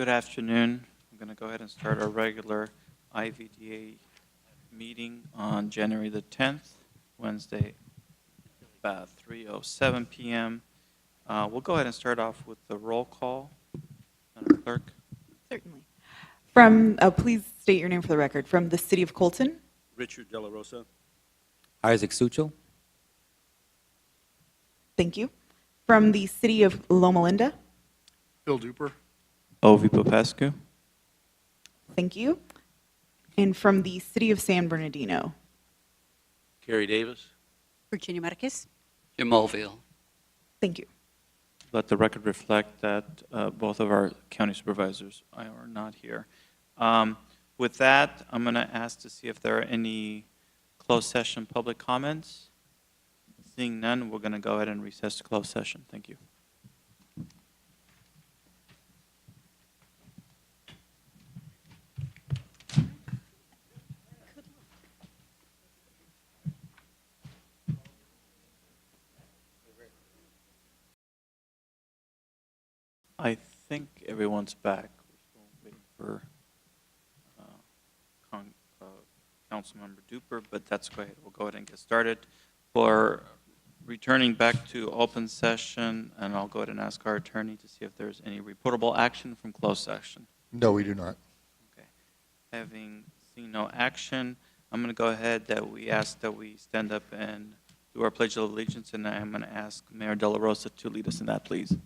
Good afternoon. I'm going to go ahead and start our regular IVDA meeting on January the 10th, Wednesday, about 3:07 p.m. We'll go ahead and start off with the roll call. Madam Clerk. Certainly. Please state your name for the record. From the City of Colton? Richard De La Rosa. Isaac Suchel. Thank you. From the City of Loma Linda? Bill Duper. Ovi Popescu. Thank you. And from the City of San Bernardino? Kerry Davis. Virginia Marquez. Jim Mulville. Thank you. Let the record reflect that both of our county supervisors are not here. With that, I'm going to ask to see if there are any closed session public comments. Seeing none, we're going to go ahead and recess to closed session. Thank you. I think everyone's back. We're still waiting for Councilmember Duper, but that's go ahead. We'll go ahead and get started. For returning back to open session, and I'll go ahead and ask our attorney to see if there's any reportable action from closed session. No, we do not. Okay. Having seen no action, I'm going to go ahead that we ask that we stand up and do our Pledge of Allegiance, and I'm going to ask Mayor De La Rosa to lead us in that, please.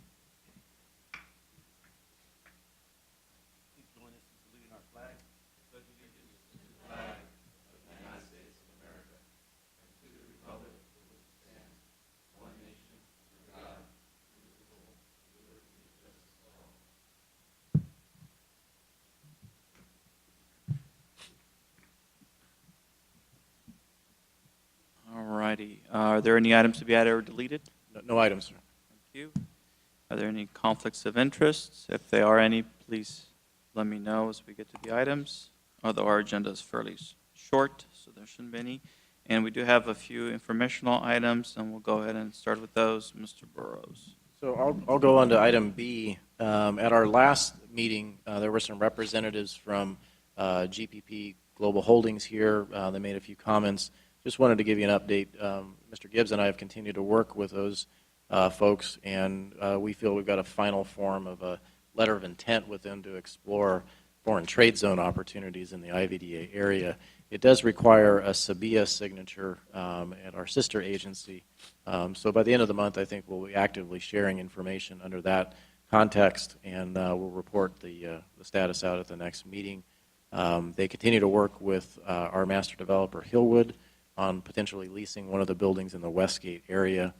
Alrighty. Are there any items to be added or deleted? No items, sir. Thank you. Are there any conflicts of interest? If there are any, please let me know as we get to the items. Although our agenda is fairly short, so there shouldn't be any. And we do have a few informational items, and we'll go ahead and start with those. Mr. Burrows. So I'll go on to item B. At our last meeting, there were some representatives from GPP Global Holdings here. They made a few comments. Just wanted to give you an update. Mr. Gibbs and I have continued to work with those folks, and we feel we've got a final form of a letter of intent with them to explore foreign trade zone opportunities in the IVDA area. It does require a SABIA signature at our sister agency. So by the end of the month, I think we'll be actively sharing information under that context, and we'll report the status out at the next meeting. They continue to work with our master developer, Hillwood, on potentially leasing one of the buildings in the Westgate area.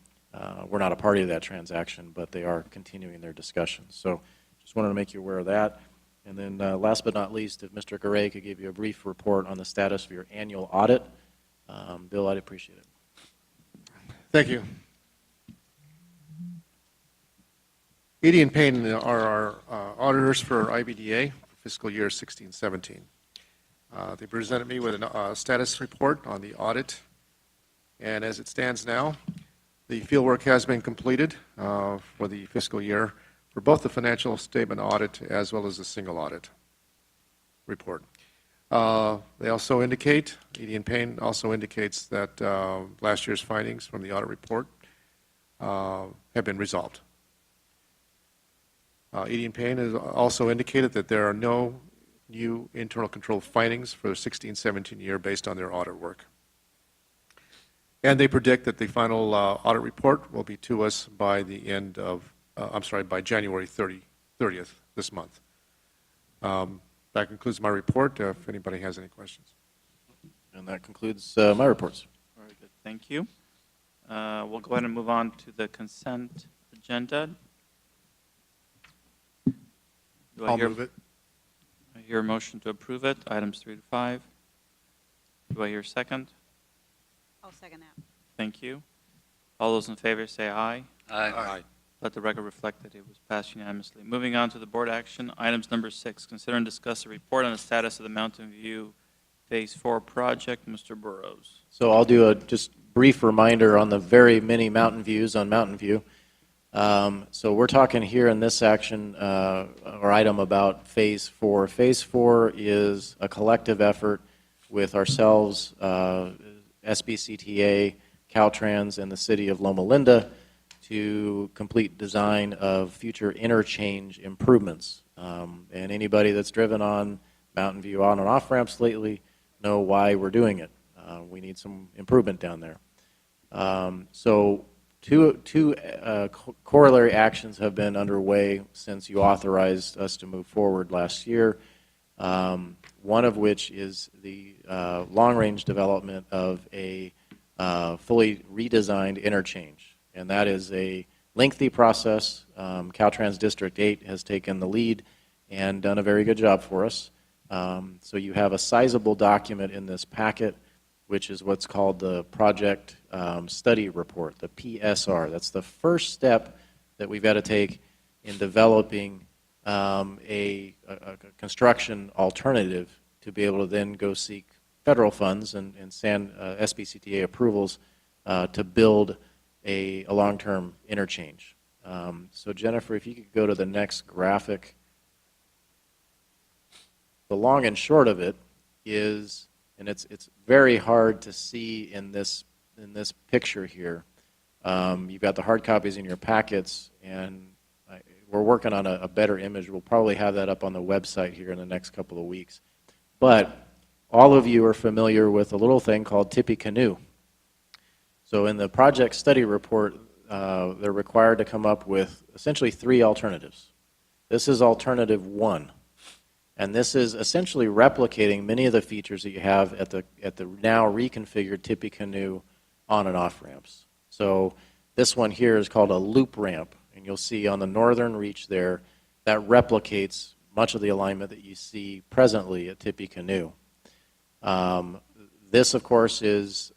We're not a party to that transaction, but they are continuing their discussions. So just wanted to make you aware of that. And then last but not least, if Mr. Garay could give you a brief report on the status of your annual audit. Bill, I'd appreciate it. Thank you. Edie and Payne are our auditors for IVDA for fiscal year 16-17. They presented me with a status report on the audit, and as it stands now, the fieldwork has been completed for the fiscal year for both the financial statement audit as well as the single audit report. They also indicate, Edie and Payne also indicates that last year's findings from the audit report have been resolved. Edie and Payne has also indicated that there are no new internal control findings for the 16-17 year based on their audit work. And they predict that the final audit report will be to us by the end of, by January 30th this month. That concludes my report, if anybody has any questions. And that concludes my reports. Very good. Thank you. We'll go ahead and move on to the consent agenda. I'll move it. I hear a motion to approve it, items 3 to 5. Do I hear a second? I'll second that. Thank you. All those in favor say aye. Aye. Let the record reflect that it was passed unanimously. Moving on to the board action, items number 6. Consider and discuss a report on the status of the Mountain View Phase 4 project. Mr. Burrows. So I'll do a just brief reminder on the very many mountain views on Mountain View. So we're talking here in this action or item about Phase 4. Phase 4 is a collective effort with ourselves, SBCTA, Caltrans, and the city of Loma Linda to complete design of future interchange improvements. And anybody that's driven on Mountain View on and off ramps lately know why we're doing it. We need some improvement down there. So two corollary actions have been underway since you authorized us to move forward last year. One of which is the long-range development of a fully redesigned interchange. And that is a lengthy process. Caltrans District 8 has taken the lead and done a very good job for us. So you have a sizable document in this packet, which is what's called the Project Study Report, the PSR. That's the first step that we've got to take in developing a construction alternative to be able to then go seek federal funds and SBCTA approvals to build a long-term interchange. So Jennifer, if you could go to the next graphic. The long and short of it is, and it's very hard to see in this picture here. You've got the hard copies in your packets, and we're working on a better image. We'll probably have that up on the website here in the next couple of weeks. But all of you are familiar with a little thing called Tippecanoe. So in the project study report, they're required to come up with essentially 3 alternatives. This is alternative 1. And this is essentially replicating many of the features that you have at the now reconfigured Tippecanoe on and off ramps. So this one here is called a loop ramp, and you'll see on the northern reach there that replicates much of the alignment that you see presently at Tippecanoe. This, of course, is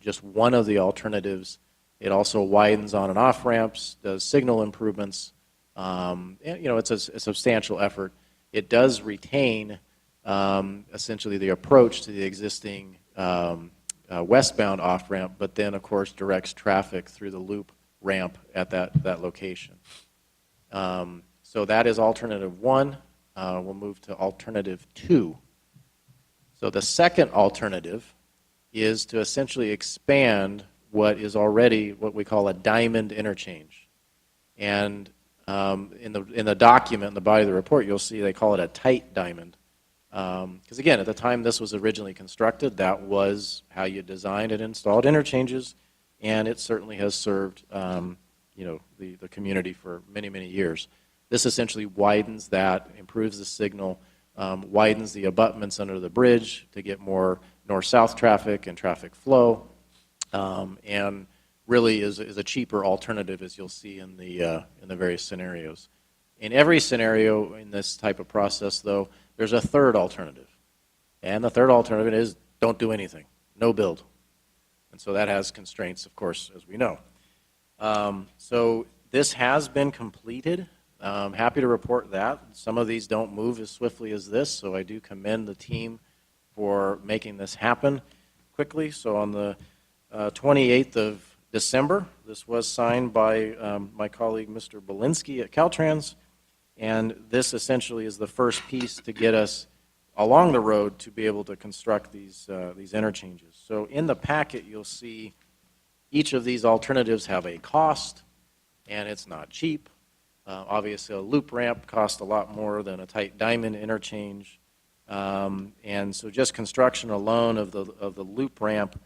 just one of the alternatives. It also widens on and off ramps, does signal improvements. And, you know, it's a substantial effort. It does retain essentially the approach to the existing westbound off-ramp, but then, of course, directs traffic through the loop ramp at that location. So that is alternative 1. We'll move to alternative 2. So the second alternative is to essentially expand what is already what we call a diamond interchange. And in the document, in the body of the report, you'll see they call it a tight diamond. Because again, at the time this was originally constructed, that was how you designed and installed interchanges, and it certainly has served you know, the community for many, many years. This essentially widens that, improves the signal, widens the abutments under the bridge to get more north-south traffic and traffic flow, and really is a cheaper alternative, as you'll see in the various scenarios. In every scenario in this type of process, though, there's a third alternative. And the third alternative is don't do anything, no build. And so that has constraints, of course, as we know. So this has been completed. I'm happy to report that. Some of these don't move as swiftly as this, so I do commend the team for making this happen quickly. So on the 28th of December, this was signed by my colleague, Mr. Belinsky at Caltrans, and this essentially is the first piece to get us along the road to be able to construct these interchanges. So in the packet, you'll see each of these alternatives have a cost, and it's not cheap. Obviously, a loop ramp costs a lot more than a tight diamond interchange, and so just construction alone of the loop ramp,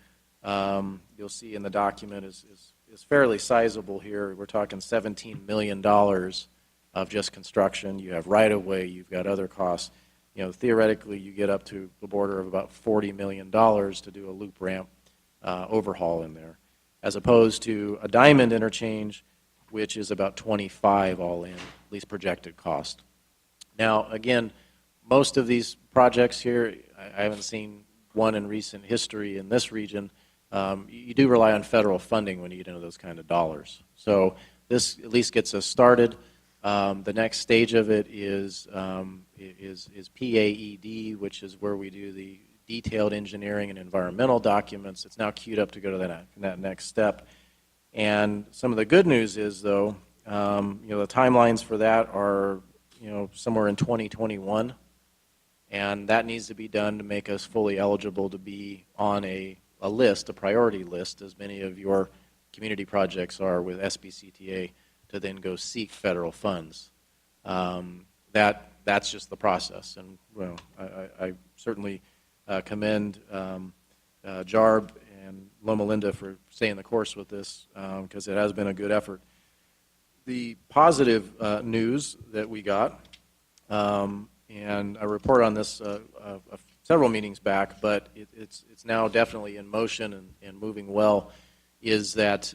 you'll see in the document is fairly sizable here. We're talking $17 million of just construction. You have right-of-way, you've got other costs. You know, theoretically, you get up to the border of about $40 million to do a loop ramp overhaul in there, as opposed to a diamond interchange, which is about 25 all in, at least projected cost. Now, again, most of these projects here, I haven't seen one in recent history in this region. You do rely on federal funding when you get into those kind of dollars. So this at least gets us started. The next stage of it is PAED, which is where we do the detailed engineering and environmental documents. It's now queued up to go to that next step. And some of the good news is, though, The timelines for that are, somewhere in 2021, and that needs to be done to make us fully eligible to be on a list, a priority list, as many of your community projects are with SBCTA, to then go seek federal funds. That's just the process, and well, I certainly commend JARB and Loma Linda for staying the course with this, because it has been a good effort. The positive news that we got, and I report on this several meetings back, but it's now definitely in motion and moving well, is that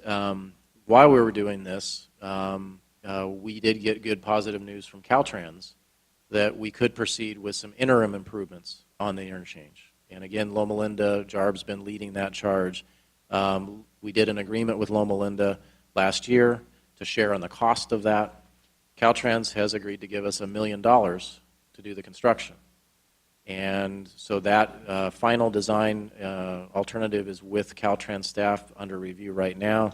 while we were doing this, we did get good positive news from Caltrans that we could proceed with some interim improvements on the interchange. And again, Loma Linda, JARB's been leading that charge. We did an agreement with Loma Linda last year to share on the cost of that. Caltrans has agreed to give us $1 million to do the construction. And so that final design alternative is with Caltrans staff under review right now.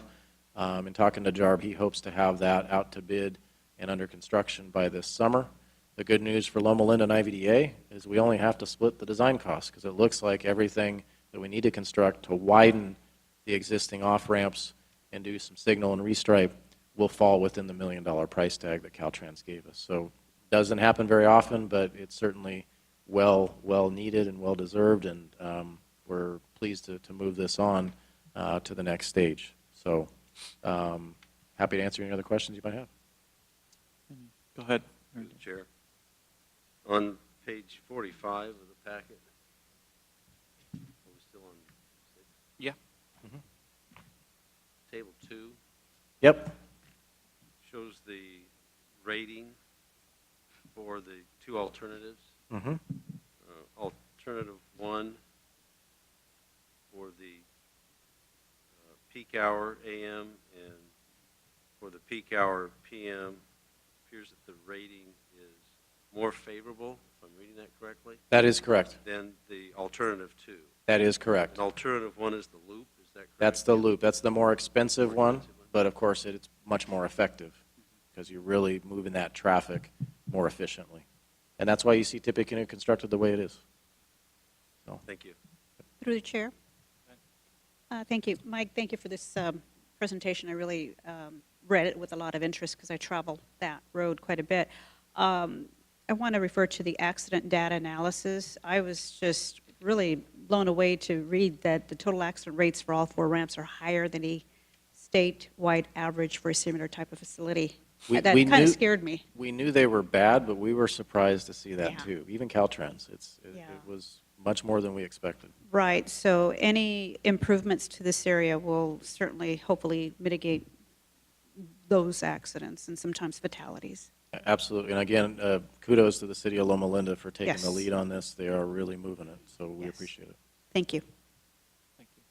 And talking to JARB, he hopes to have that out to bid and under construction by this summer. The good news for Loma Linda and IVDA is we only have to split the design costs, because it looks like everything that we need to construct to widen the existing off-ramps and do some signal and restripe will fall within the $1 million price tag that Caltrans gave us. So it doesn't happen very often, but it's certainly well needed and well deserved, and we're pleased to move this on to the next stage. So happy to answer any other questions you might have. Go ahead. Mr. Chair. On page 45 of the packet, are we still on 6? Yeah. Table 2 Yep. shows the rating for the two alternatives. Mm-hmm. Alternative 1 for the peak hour AM and for the peak hour PM appears that the rating is more favorable, if I'm reading that correctly, That is correct. than the alternative 2. That is correct. And alternative 1 is the loop, is that correct? That's the loop. That's the more expensive one, but of course it's much more effective because you're really moving that traffic more efficiently. And that's why you see Tippecanoe constructed the way it is. So. Thank you. Through the chair. Thank you. Mike, thank you for this presentation. I really read it with a lot of interest because I travel that road quite a bit. I want to refer to the accident data analysis. I was just really blown away to read that the total accident rates for all 4 ramps are higher than a statewide average for a similar type of facility. That kind of scared me. We knew they were bad, but we were surprised to see that Yeah. too. Even Caltrans, it was much more than we expected. Right, so any improvements to this area will certainly, hopefully, mitigate those accidents and sometimes fatalities. Absolutely. And again, kudos to the city of Loma Linda for taking the Yes. lead on this. They are really moving it, so we Yes. appreciate it. Thank you. Thank you.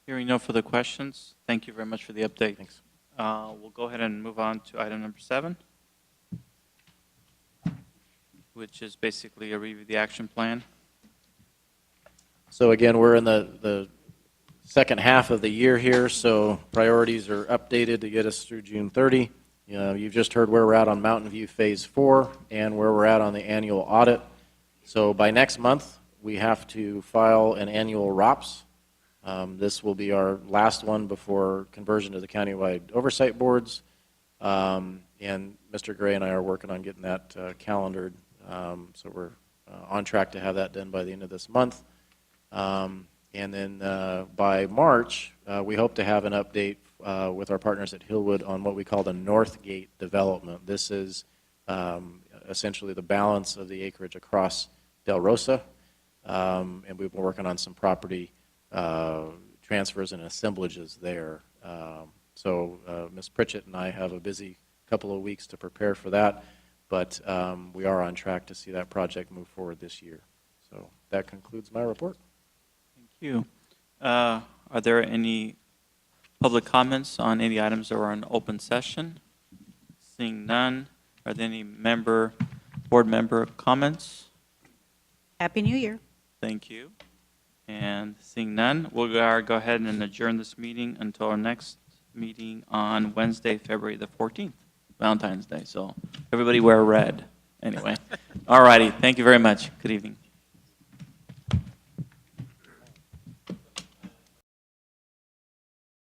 Hearing no further questions, thank you very much for the update. Thanks. We'll go ahead and move on to item number 7, which is basically a review of the action plan. So again, we're in the second half of the year here, so priorities are updated to get us through June 30. You've just heard where we're at on Mountain View Phase 4 and where we're at on the annual audit. So by next month, we have to file an annual ROPS. This will be our last one before conversion to the countywide oversight boards. And Mr. Gray and I are working on getting that calendared. So we're on track to have that done by the end of this month. And then by March, we hope to have an update with our partners at Hillwood on what we call the North Gate development. This is essentially the balance of the acreage across Del Rosa. And we've been working on some property transfers and assemblages there. So Ms. Pritchett and I have a busy couple of weeks to prepare for that, but we are on track to see that project move forward this year. So that concludes my report. Thank you. Are there any public comments on any items that were in open session? Seeing none, are there any board member comments? Happy New Year. Thank you. And seeing none, we'll go ahead and adjourn this meeting until our next meeting on Wednesday, February the 14th, Valentine's Day. So everybody wear red, anyway. All righty, thank you very much. Good evening.